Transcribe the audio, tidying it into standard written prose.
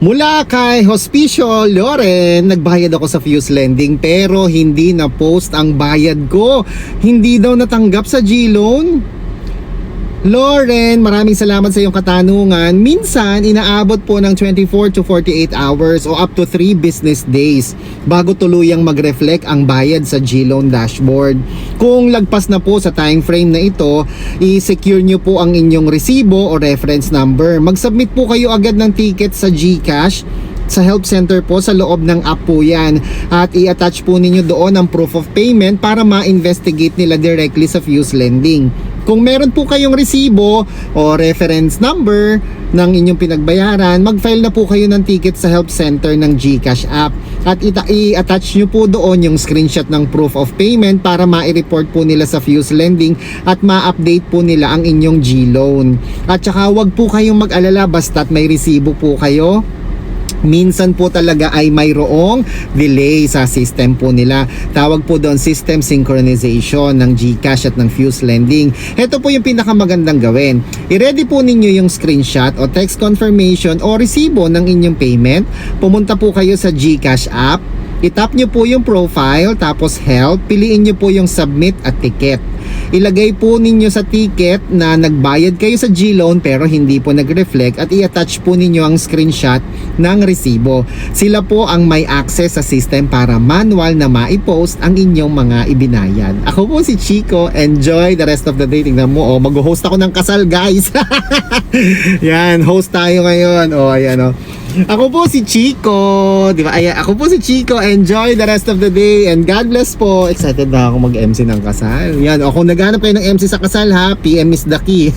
Mula kay Hospicio Loren, nagbayad ako sa Fuse Lending pero hindi na post ang bayad ko. Hindi daw natanggap sa G-Loan. Loren, maraming salamat sa iyong katanungan. Minsan, inaabot po ng 24 to 48 hours o up to 3 business days bago tuluyang mag-reflect ang bayad sa G-Loan dashboard. Kung lagpas na po sa time frame na ito, i-secure nyo po ang inyong resibo o reference number. Mag-submit po kayo agad ng ticket sa GCash sa help center po, sa loob ng app po yan, at i-attach po ninyo doon ang proof of payment para ma-investigate nila directly sa Fuse Lending. Kung meron po kayong resibo o reference number ng inyong pinagbayaran, mag-file na po kayo ng ticket sa help center ng GCash app at i-attach nyo po doon yung screenshot ng proof of payment para ma-report po nila sa Fuse Lending at ma-update po nila ang inyong G-Loan. At saka wag po kayong mag-alala basta't may resibo po kayo. Minsan po talaga ay mayroong delay sa system po nila. Tawag po doon system synchronization ng GCash at ng Fuse Lending. Ito po yung pinakamagandang gawin. I-ready po ninyo yung screenshot o text confirmation o resibo ng inyong payment. Pumunta po kayo sa GCash app. I-tap nyo po yung profile, tapos help. Piliin nyo po yung submit at ticket. Ilagay po ninyo sa ticket na nagbayad kayo sa G-Loan pero hindi po nag-reflect at i-attach po ninyo ang screenshot ng resibo. Sila po ang may access sa system para manual na ma-post ang inyong mga ibinayad. Ako po si Chico. Enjoy the rest of the day. Tingnan mo, mag-host ako ng kasal, guys. Yan, host tayo ngayon. Ayan, Ako po si Chico, di ba? Ayan, ako po si Chico. Enjoy the rest of the day and God bless po. Excited na ako mag-MC ng kasal. Yan, kung naghanap kayo ng MC sa kasal ha, PM is the key.